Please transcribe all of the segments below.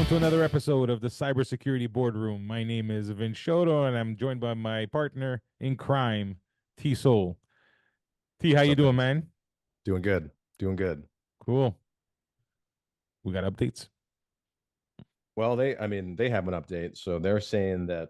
Welcome to another episode of the Cybersecurity Boardroom. My name is Sciotto, and I'm joined by my partner in crime, T Soul. T, how What's you up, doing, man? man? Doing good. Doing good. Cool. We got updates. Well, they have an update. So they're saying that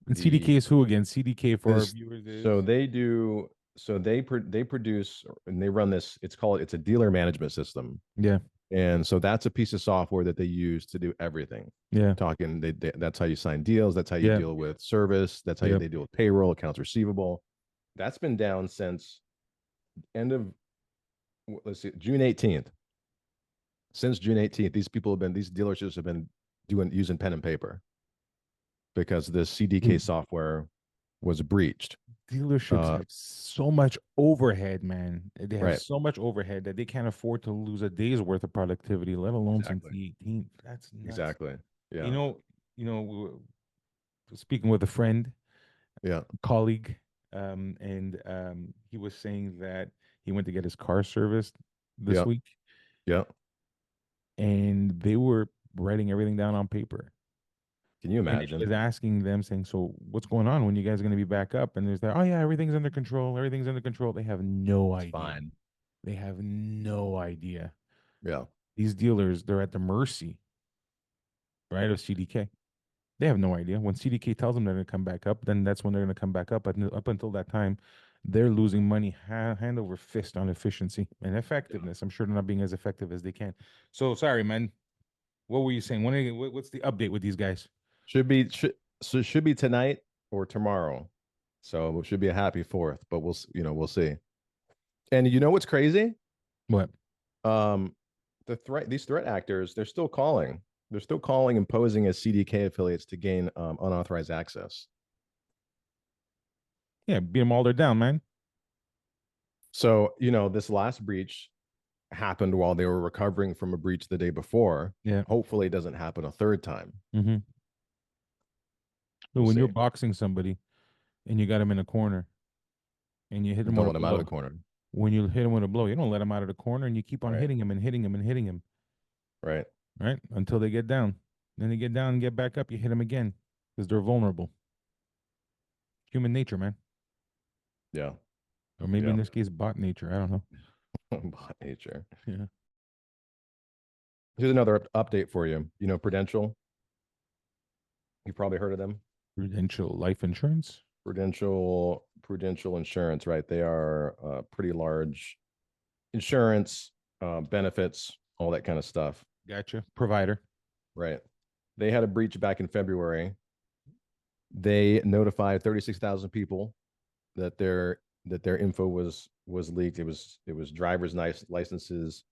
And CDK is who again? CDK for our this viewers so is they do so they produce and they run this, it's a dealer management system. yeah, And so that's a piece of software that they use to do everything. yeah, Talking that's how you sign deals, that's how you yeah, deal with service, that's how yeah. they deal with payroll, accounts receivable. That's been down since end of let's see, June 18th. Since June 18th, these dealerships have been using pen and paper because the CDK Dude, software was breached. dealerships have so much overhead, man. They have Right. so much overhead that they can't afford to lose a day's worth of productivity, let alone since Exactly. the 18th. That's nuts. Exactly. You Yeah. know, we were speaking with a friend, Yeah. colleague, and he was saying that he went to get his car serviced this Yeah. week, Yeah. and they were writing everything down on paper. Can you And he was imagine? asking them, saying, "So what's going on? When you guys are going to be back up?" And there's that, "Oh yeah, everything's under control. Everything's under control." They have no It's idea. fine. They have no idea. Yeah. These dealers, they're at the mercy, right, of CDK. They have no idea. When CDK tells them they're going to come back up, then that's when they're going to come back up. But up until that time, they're losing money hand over fist on efficiency and Yeah. effectiveness. I'm sure they're not being as effective as they can. So sorry, man. What were you saying? What's the update with these guys? Should be tonight or tomorrow. So it should be a happy fourth, but we'll see. And you know what's crazy? What? Um these threat actors, they're still calling. They're still calling and posing as CDK affiliates to gain unauthorized access. Yeah, beat them all. They're down, man. So, this last breach happened while they were recovering from a breach the day before. Yeah. Hopefully, it doesn't happen a third time. Mm-hmm. So We'll when you're see. boxing somebody and you got them in a corner and you hit You them don't with a want them out of the blow, corner. when you hit him with a blow, you don't let them out of the corner and you keep on Right. hitting him and hitting him and hitting him, Right. right? Until they get down. Then they get down and get back up. You hit them again because they're vulnerable. Human nature, man. Yeah. Or maybe in Yeah. this case, bot nature. I don't know. Bot nature. Yeah. Here's another update for you. Prudential. You've probably heard of them. Prudential life insurance. Prudential Insurance, right? They are pretty large insurance, benefits, all that kind of stuff. Gotcha. Provider. Right. They had a breach back in February. They notified 36,000 people that their info was leaked. It was driver's licenses,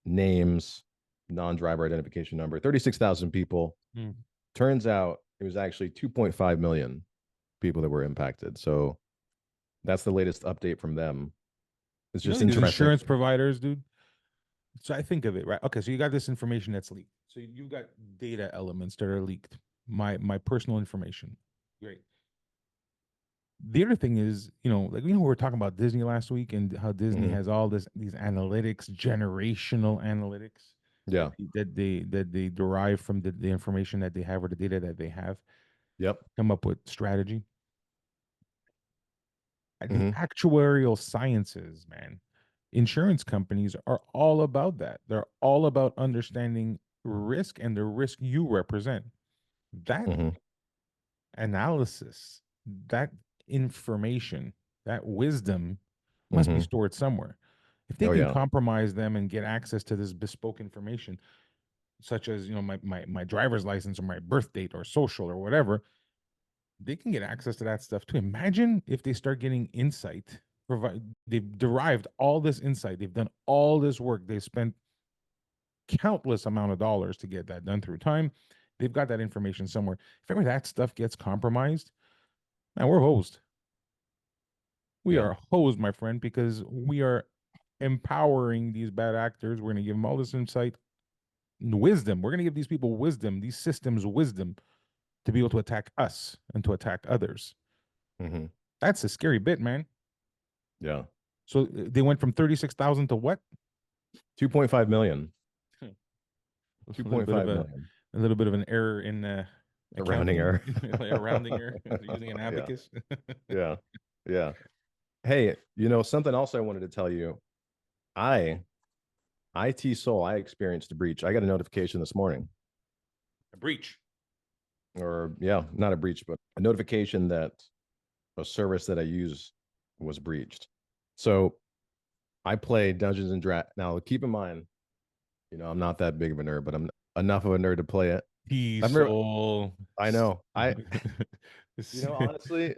names, non-driver identification number. 36,000 people. Hmm. Turns out it was actually 2.5 million people that were impacted. So that's the latest update from them. It's You know just these interesting. insurance providers, dude. So I think of it, right? Okay, so you got this information that's leaked. So you've got data elements that are leaked. My personal information. Great. The other thing is, we were talking about Disney last week and how Disney Mhm. has all these analytics, generational analytics Yeah. that they derive from the information that they have or the data that they have, Yep. come up with strategy. The Hmm. actuarial sciences, man. Insurance companies are all about that. They're all about understanding risk and the risk you represent. That Hmm. analysis, that information, that wisdom must be Hmm. stored somewhere. If they Oh can yeah. compromise them and get access to this bespoke information, such as my driver's license or my birth date or social or whatever, they can get access to that stuff too. Imagine if they start getting insight. They've derived all this insight. They've done all this work. They've spent countless amount of dollars to get that done through time. They've got that information somewhere. If ever that stuff gets compromised, man, we're hosed. We Yeah. are hosed, my friend, because we are empowering these bad actors. We're going to give them all this insight and wisdom. We're going to give these people wisdom, these systems wisdom to be able to attack us and to attack others. Hmm. That's a scary bit, man. Yeah. So they went from 36,000 to what? 2.5 million. A little bit of 2.5 a million. a little bit of an error in A rounding accounting, error. like a rounding error using an Yeah. abacus. Yeah. Yeah. Hey, something else I wanted to tell you. I IT Soul, I experienced a breach. I got a notification this morning, A breach. or yeah, not a breach, but a notification that a service that I use was breached. So I play Dungeons and Dragons. Now, keep in mind, I'm not that big of a nerd, but I'm enough of a nerd to play it. I've never, Soul. I know, honestly,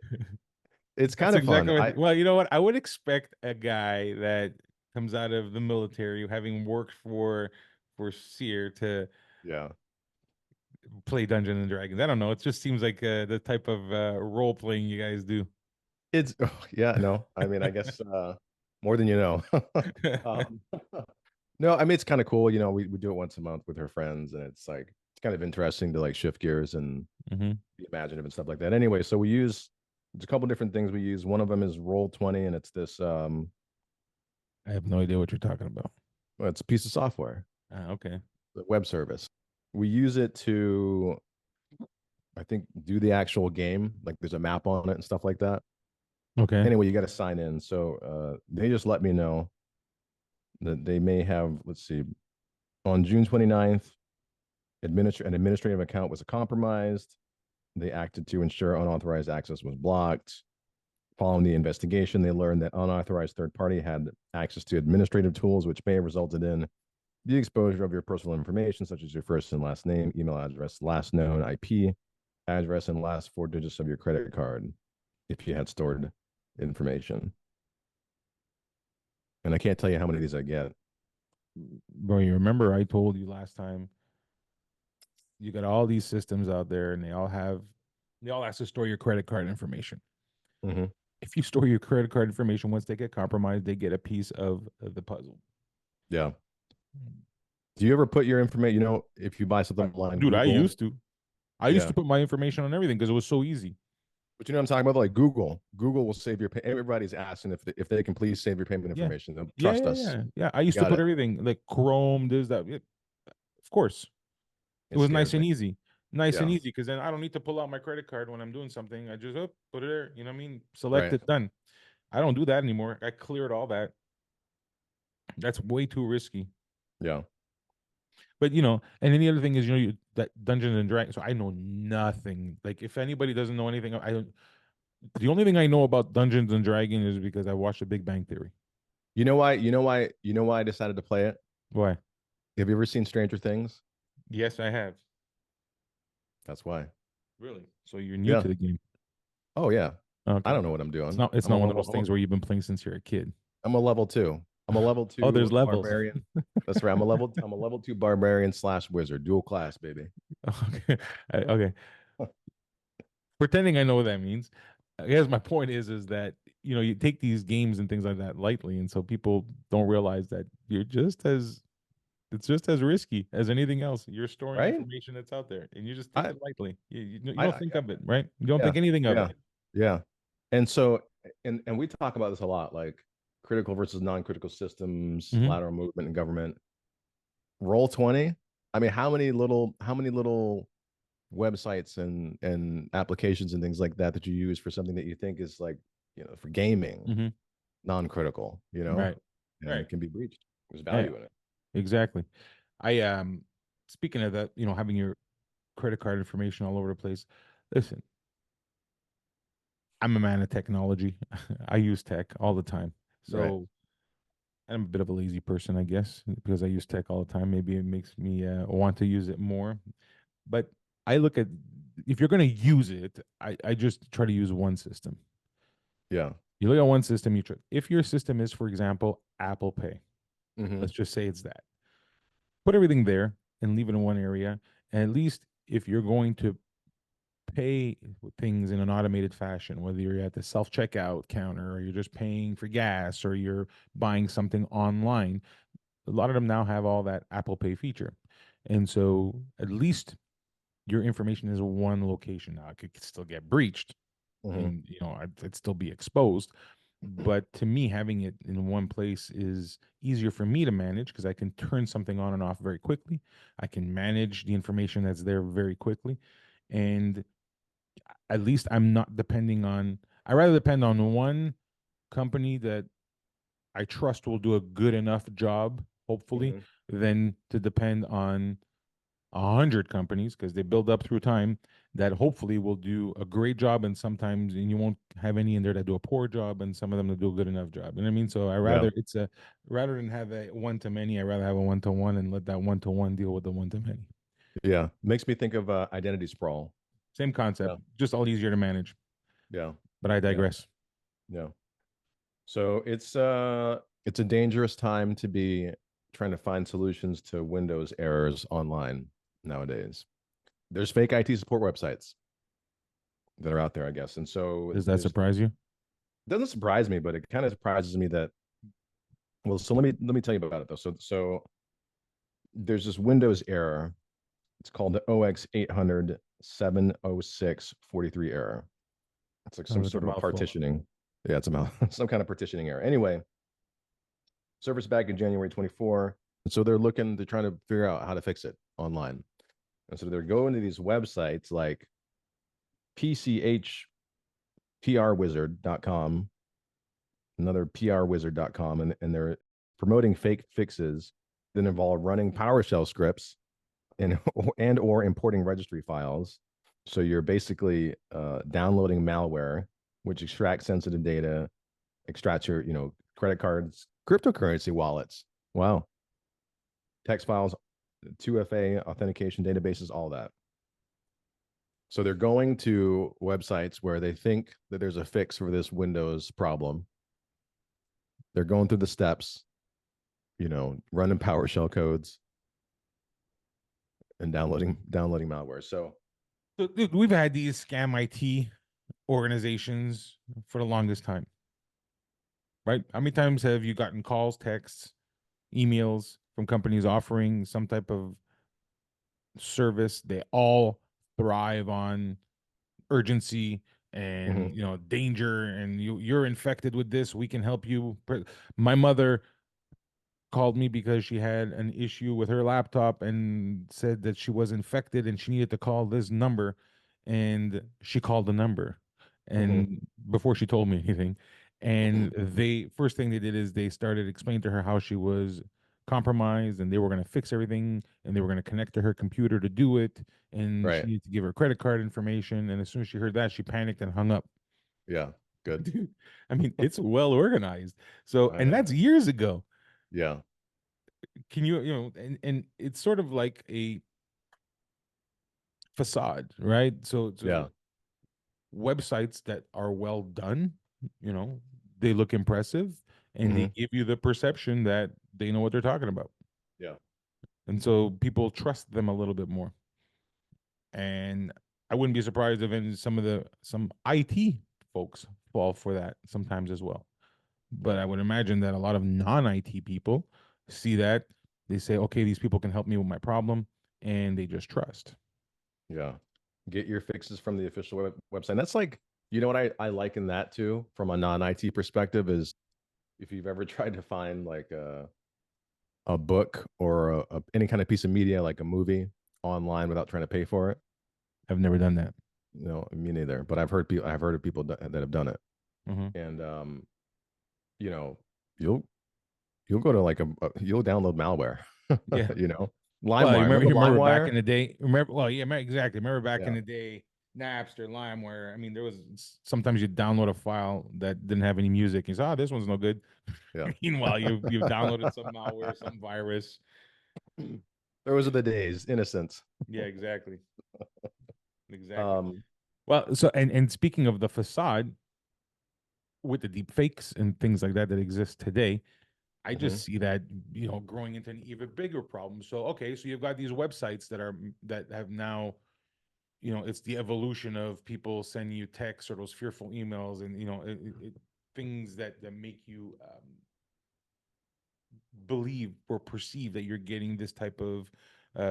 it's kind That's of fun. exactly what. I, Well, you know what? I would expect a guy that comes out of the military, having worked for Sear, to yeah, play Dungeons and Dragons. I don't know. It just seems like the type of role playing you guys do. it's, oh, yeah, no, I mean, I guess more than you know. um, no, I mean, it's kind of cool. We do it once a month with her friends, and it's kind of interesting to like shift gears and Hmm. be imaginative and stuff like that. Anyway, so there's a couple different things we use. One of them is Roll20, and it's this I have no idea what you're talking about. well, it's a piece of software, Okay. the web service. We use it to, I think, do the actual game. Like there's a map on it and stuff like that. Okay. Anyway, you got to sign in. So they just let me know that they may have, let's see, on June 29th, an administrative account was compromised. They acted to ensure unauthorized access was blocked. Following the investigation, they learned that unauthorized third party had access to administrative tools, which may have resulted in the exposure of your personal information, such as your first and last name, email address, last known IP address, and last four digits of your credit card, if you had stored information. And I can't tell you how many of these I get. Bro, you remember I told you last time you got all these systems out there and they all ask to store your credit card information. Mm-hmm. If you store your credit card information, once they get compromised, they get a piece of the puzzle. Yeah. Do you ever put your information, if you buy something online, Dude, I Google? used to. I used Yeah. to put my information on everything because it was so easy. But you know what I'm talking about? Like Google. Google will save your everybody's asking if they can please save your payment Yeah. information. They'll Yeah, trust yeah, us. yeah. Yeah. I You used to got put it. everything like Chrome, this, that. Yeah, of course. It It was scares nice me. and easy. Nice and Yeah. easy because then I don't need to pull out my credit card when I'm doing something. I just put it there. You know what I mean? Select Right. it, done. I don't do that anymore. I cleared all that. That's way too risky. Yeah. But and then the other thing is, that Dungeons and Dragons. So I know nothing. Like if anybody doesn't know anything, I don't. The only thing I know about Dungeons and Dragons is because I watched The Big Bang Theory. You know why? You know why I decided to play it? Why? Have you ever seen Stranger Things? Yes, I have. That's why. Really? So you're new Yeah. to the game? Oh yeah. I Okay. don't know what I'm It's doing. not. It's I'm a not one of level. those things where you've been playing since you're a kid. I'm a level two. I'm a level Oh, there's two levels. barbarian. That's right. I'm a level two barbarian / wizard, dual class, baby. Okay. Okay. Pretending I know what that means. I guess my point is that you take these games and things like that lightly, and so people don't realize that it's just as risky as anything else. You're storing Right? information that's out there, and you just take I it lightly. You don't I think of it, right? You don't yeah. think anything of Yeah. it. Yeah. And so and we talk about this a lot, like critical versus non-critical systems, Hmm. lateral movement in government. Roll20. I mean, how many little websites and applications and things like that you use for something that you think is like, for gaming, Hmm. non-critical, Right. and Right. it can be breached. There's Yeah, value in it. exactly. I speaking of that, having your credit card information all over the place. Listen, I'm a man of technology. I use tech all the time. Right. So I'm a bit of a lazy person, I guess, because I use tech all the time. Maybe it makes me want to use it more. But I look at if you're going to use it, I just try to use one system. Yeah. You look at one system, you try. If your system is, for example, Apple Pay, Hmm. let's just say it's that. Put everything there and leave it in one area. And at least if you're going to pay things in an automated fashion, whether you're at the self checkout counter or you're just paying for gas or you're buying something online, a lot of them now have all that Apple Pay feature. And so at least your information is one location. Now it could still get breached Hmm. and it'd still be exposed. But to me, having it in one place is easier for me to manage because I can turn something on and off very quickly. I can manage the information that's there very quickly. And at least I'm not depending on, I rather depend on one company that I trust will do a good enough job, hopefully, Mhm. than to depend on 100 companies because they build up through time that hopefully will do a great job, and sometimes and you won't have any in there that do a poor job, and some of them that do a good enough job. You know what I mean? So I Yeah. rather it's a rather than have a one to many, I rather have a one to one and let that one to one deal with the one to many. Yeah. Makes me think of identity sprawl. Same Yeah. concept, just all easier to manage. Yeah. But I Yeah. digress. Yeah. So it's a dangerous time to be trying to find solutions to Windows errors online nowadays. There's fake IT support websites that are out there, I guess. And so Does that there's surprise you? doesn't surprise me, but it kind of surprises me that well, so let me tell you about it though. So there's this Windows error. It's called the OX 800 706 43 error. It's like some Sounds like a sort of a mouthful. partitioning. Yeah, it's about some kind of partitioning error. Anyway, surfaced back in January 24. And so they're looking, they're trying to figure out how to fix it online. And so they're going to these websites like pchprwizard.com, another prwizard.com, and they're promoting fake fixes that involve running PowerShell scripts and or importing registry files. So you're basically downloading malware, which extracts sensitive data, extracts your, credit cards, cryptocurrency wallets. Wow. Text files, 2FA, authentication databases, all that. So they're going to websites where they think that there's a fix for this Windows problem. They're going through the steps, running PowerShell codes and downloading malware. So So, dude, we've had these scam IT organizations for the longest time, right? How many times have you gotten calls, texts, emails from companies offering some type of service? They all thrive on urgency and mhm, danger, and you're infected with this, we can help you. My mother called me because she had an issue with her laptop and said that she was infected and she needed to call this number, and she called the number mhm, and before she told me anything, and they first thing they did is they started explaining to her how she was compromised and they were going to fix everything and they were going to connect to her computer to do it, and she right. needed to give her credit card information, and as soon as she heard that she panicked and hung up. Yeah, good. Dude, I mean, it's well organized. So, I and know. that's years ago. Yeah, Can and it's sort of like a facade, right? So yeah, websites that are well done, you know, they look impressive and they mhm, give you the perception that they know what they're talking about. yeah, And so people trust them a little bit more. And I wouldn't be surprised if some IT folks fall for that sometimes as well. But yeah, I would imagine that a lot of non-IT people see that, they say, okay, these people can help me with my problem, and they just trust. yeah. Get your fixes from the official website. That's like, you know what I liken that to from a non-IT perspective is if you've ever tried to find like a book or any kind of piece of media, like a movie online without trying to pay for it. I've never done that. Me neither. But I've heard of people that have done it, Hmm. and you know, you'll you'll go to like you'll download malware. Yeah. you know, Well, LimeWire. Remember you remember back LimeWire? in the day. Remember, well, yeah, exactly. Remember back in Yeah, the day, Napster, LimeWire. I mean, there was sometimes you download a file that didn't have any music. You say, "Oh, this one's no good." yeah. Meanwhile, you've downloaded some malware, some virus. Those are the days, innocence. Yeah, exactly, exactly. Um, Well, so and speaking of the facade with the deep fakes and things like that that exist today, I mhm, just see that growing into an even bigger problem. So okay, so you've got these websites that have now, it's the evolution of people sending you texts or those fearful emails, and things that make you believe or perceive that you're getting this type of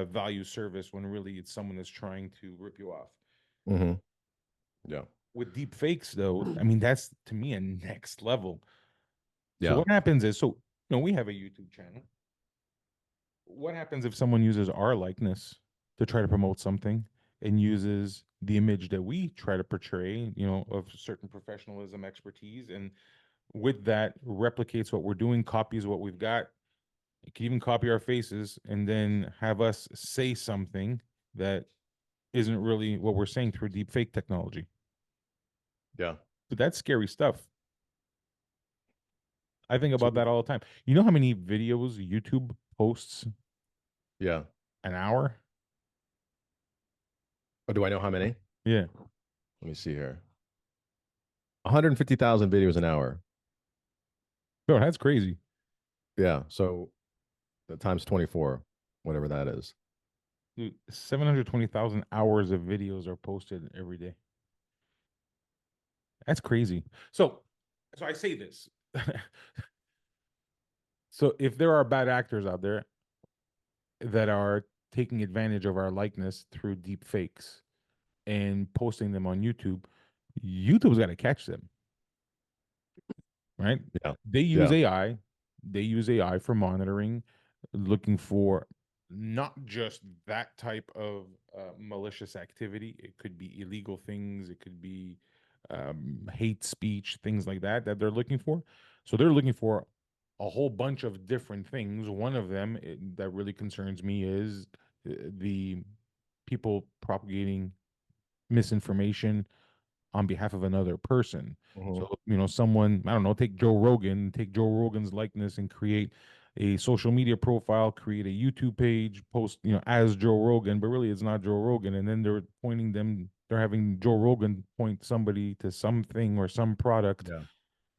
value service when really it's someone that's trying to rip you off. mhm, yeah. with deep fakes, though, I mean, that's to me a next level. So Yeah. what happens is, so we have a YouTube channel. What happens if someone uses our likeness to try to promote something and uses the image that we try to portray, of certain professionalism, expertise, and with that replicates what we're doing, copies what we've got. It can even copy our faces and then have us say something that isn't really what we're saying through deep fake technology. Yeah. But that's scary stuff. I think So about that all the time. You know how many videos YouTube posts yeah. an hour? Oh, do I know how many? Yeah. Let me see here. 150,000 videos an hour. Bro, that's crazy. Yeah. So the times 24, whatever that is. Dude, 720,000 hours of videos are posted every day. That's crazy. So I say this. So if there are bad actors out there that are taking advantage of our likeness through deep fakes and posting them on YouTube, YouTube's got to catch them, right? Yeah. They use Yeah. AI. They use AI for monitoring, looking for not just that type of malicious activity. It could be illegal things. It could be hate speech, things like that that they're looking for. So they're looking for a whole bunch of different things. One of them that really concerns me is the people propagating misinformation on behalf of another person. Mhm. So, someone, I don't know, take Joe Rogan's likeness and create a social media profile, create a YouTube page, post, as Joe Rogan, but really it's not Joe Rogan. And then they're having Joe Rogan point somebody to something or some product Yeah.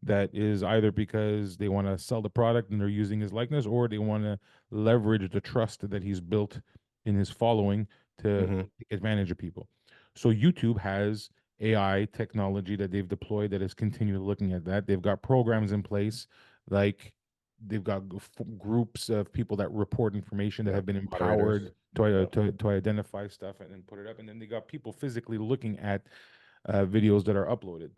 that is either because they want to sell the product and they're using his likeness, or they want to leverage the trust that he's built in his following to Mhm. take advantage of people. So YouTube has AI technology that they've deployed that is continually looking at that. They've got programs in place, like they've got groups of people that report information that Yeah. have been Moderators. empowered to, Yep. to identify stuff and then put it up. And then they got people physically looking at videos that are uploaded.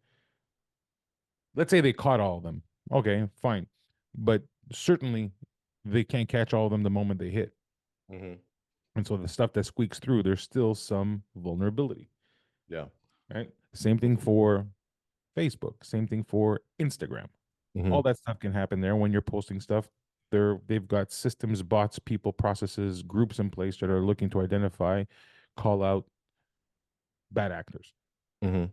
Let's say they caught all of them. Okay, fine. But certainly they can't catch all of them the moment they hit. Mhm. And so the stuff that squeaks through, there's still some vulnerability, Yeah. right? Same thing for Facebook, same thing for Instagram. All Mhm. that stuff can happen there when you're posting stuff. They've got systems, bots, people, processes, groups in place that are looking to identify, call out bad actors. Mhm.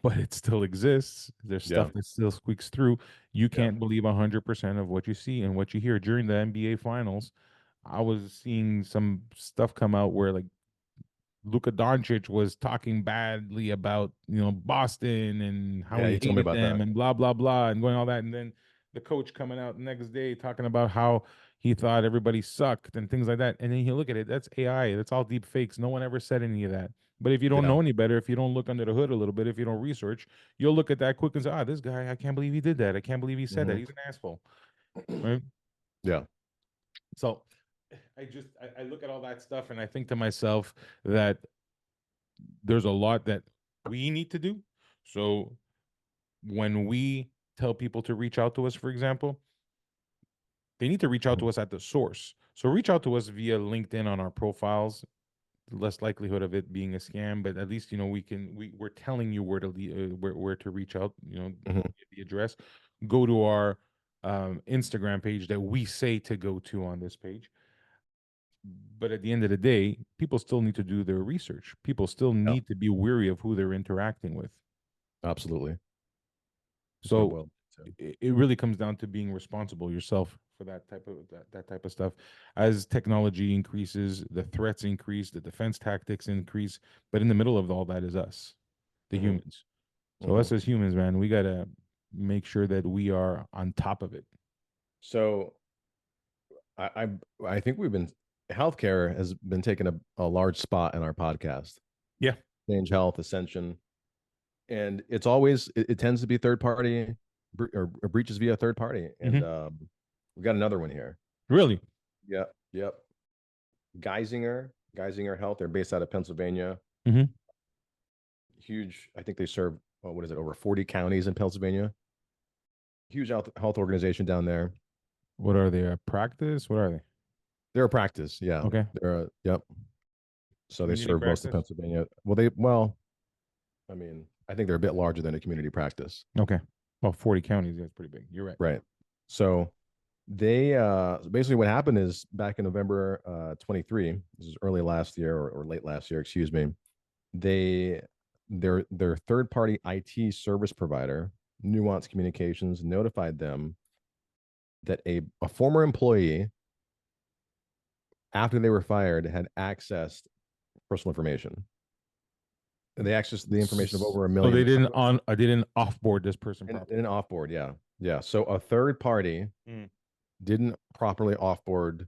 But it still exists. There's Yeah. stuff that still squeaks through. You Yeah. can't believe 100% of what you see and what you hear during the NBA finals. I was seeing some stuff come out where like Luka Doncic was talking badly about Boston and how Yeah. he You told me hated about them that. and blah blah blah and going all that, and then the coach coming out the next day talking about how he thought everybody sucked and things like that. And then you look at it, that's AI, that's all deep fakes. No one ever said any of that. But if you don't Yeah. know any better, if you don't look under the hood a little bit, if you don't research, you'll look at that quick and say, "Ah, this guy, I can't believe he did that. I can't believe he said that. Mhm. He's an asshole." Right? Yeah. So I look at all that stuff and I think to myself that there's a lot that we need to do. So when we tell people to reach out to us, for example, they need to reach out Mhm. to us at the source. So reach out to us via LinkedIn on our profiles. Less likelihood of it being a scam, but at least we're telling you where to where to reach out. Mhm. The address. Go to our Instagram page that we say to go to on this page. But at the end of the day, people still need to do their research. People still Yeah. need to be wary of who they're interacting with. Absolutely. That's what it So boils down to. it really comes down to being responsible yourself for that type of stuff. As technology increases, the threats increase, the defense tactics increase, but in the middle of all that is us, the Mhm. humans. So us Mhm. as humans, man, we gotta make sure that we are on top of it. So I I think we've been healthcare has been taking a large spot in our podcast. Yeah. Change Health, Ascension, and it's always it tends to be third party or breaches via third party. And Hmm. we got another one here. Really. Yep, yep. Geisinger Health. They're based out of Pennsylvania. Hmm. huge. I think they serve what is it, over 40 counties in Pennsylvania. Huge health organization down there. What are they? A practice? What are they? They're a practice, yeah. Okay. They're a, yep. So they Community serve most of practice? Pennsylvania. I mean, I think they're a bit larger than a community practice. Okay. Well, 40 counties, that's pretty big. You're right. Right. So they basically what happened is back in November 23, this is early last year or late last year, excuse me. Their third party IT service provider, Nuance Communications, notified them that a former employee, after they were fired, had accessed personal information. And they accessed the information of over a So million. they didn't offboard this person in properly. an offboard, yeah. Yeah. So a third party Mm. didn't properly offboard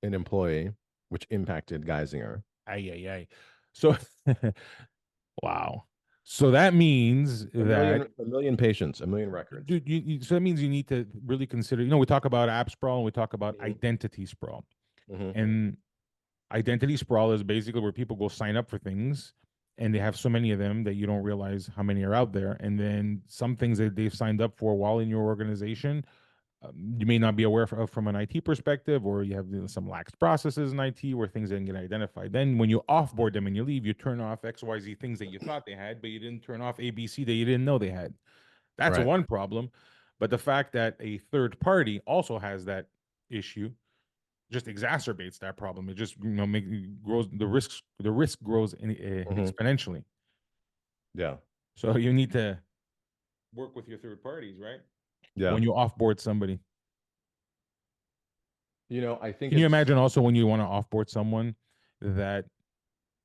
an employee, which impacted Geisinger. Ay, ay, ay. So, wow. So that means that, A million patients, a million records. dude, so that means you need to really consider, we talk about app sprawl and we talk about Mhm. identity sprawl. Mhm. And identity sprawl is basically where people go sign up for things and they have so many of them that you don't realize how many are out there. And then some things that they've signed up for while in your organization, you may not be aware of from an IT perspective, or you have some lax processes in IT where things didn't get identified. Then when you offboard them and you leave, you turn off XYZ things that you thought they had, but you didn't turn off ABC that you didn't know they had. That's Right. one problem. But the fact that a third party also has that issue just exacerbates that problem. It just grows the risk grows exponentially. Yeah. So you need to work with your third parties, right? Yeah. When you offboard somebody. I think Can you imagine also when you want to offboard someone that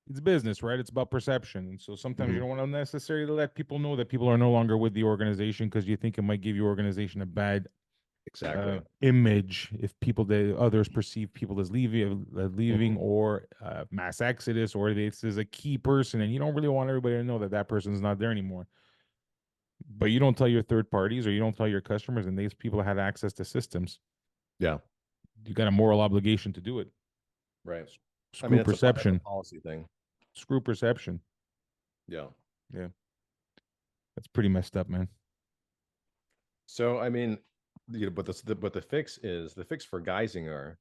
it's business, right? It's about perception. And so sometimes you don't want to necessarily let people know that people are no longer with the organization because you think it might give your organization a bad exactly image if others perceive people as leaving or mass exodus, or this is a key person and you don't really want everybody to know that that person is not there anymore. But you don't tell your third parties or you don't tell your customers, and these people had access to systems. Yeah. You got a moral obligation to do it. Right. Screw It's perception. a policy thing. Screw perception. Yeah. Yeah. That's pretty messed up, man. So but the fix for Geisinger.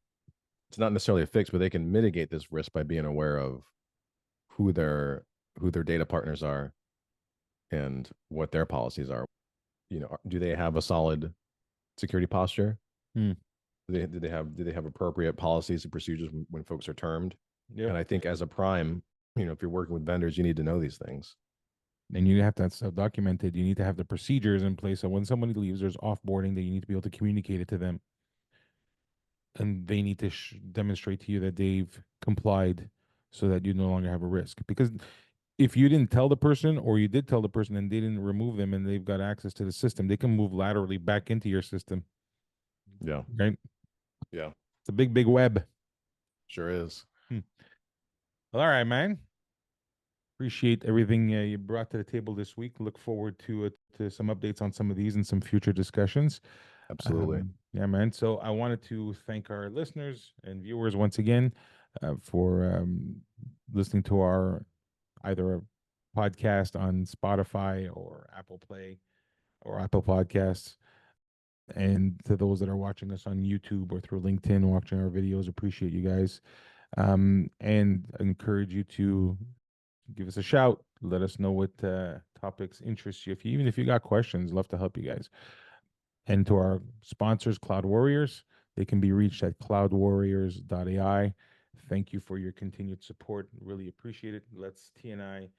It's not necessarily a fix, but they can mitigate this risk by being aware of who their data partners are and what their policies are. Do they have a solid security posture? Hmm. Do they have appropriate policies and procedures when folks are termed? Yeah. And I think as a prime, if you're working with vendors, you need to know these things. And you have that stuff documented. You need to have the procedures in place. So when somebody leaves, there's offboarding that you need to be able to communicate it to them. And they need to demonstrate to you that they've complied so that you no longer have a risk. Because if you didn't tell the person, or you did tell the person and they didn't remove them and they've got access to the system, they can move laterally back into your system. Yeah. Right? Yeah. It's a big, big web. Sure is. Well, all right, man. Appreciate everything you brought to the table this week. Look forward to some updates on some of these and some future discussions. Absolutely. Yeah, man. So I wanted to thank our listeners and viewers once again for listening to our either a podcast on Spotify or Apple Play or Apple Podcasts. And to those that are watching us on YouTube or through LinkedIn, watching our videos, appreciate you guys. And I encourage you to give us a shout. Let us know what topics interest you. Even if you got questions, love to help you guys. And to our sponsors, Cloud Warriors, they can be reached at cloudwarriors.ai. Thank you for your continued support. Really appreciate it. Let's T and I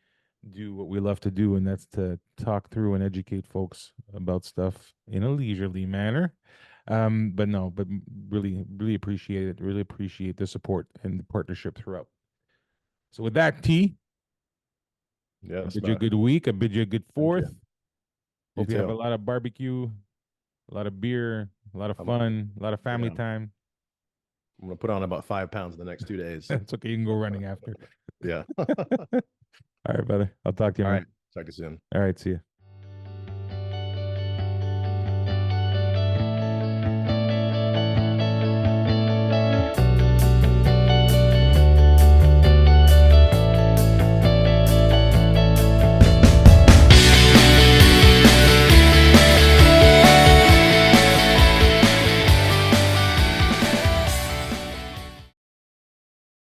do what we love to do, and that's to talk through and educate folks about stuff in a leisurely manner. But really, really appreciate it. Really appreciate the support and the partnership throughout. So with that, T, I bid you a good week. I bid you a good fourth. Hope you have a lot of barbecue, a lot of beer, a lot of fun, a lot of family time. I'm gonna put on about 5 pounds in the next 2 days. It's okay. You can go running after. Yeah. All right, brother. I'll talk to you. All man. right. Talk to you soon. All right. See you.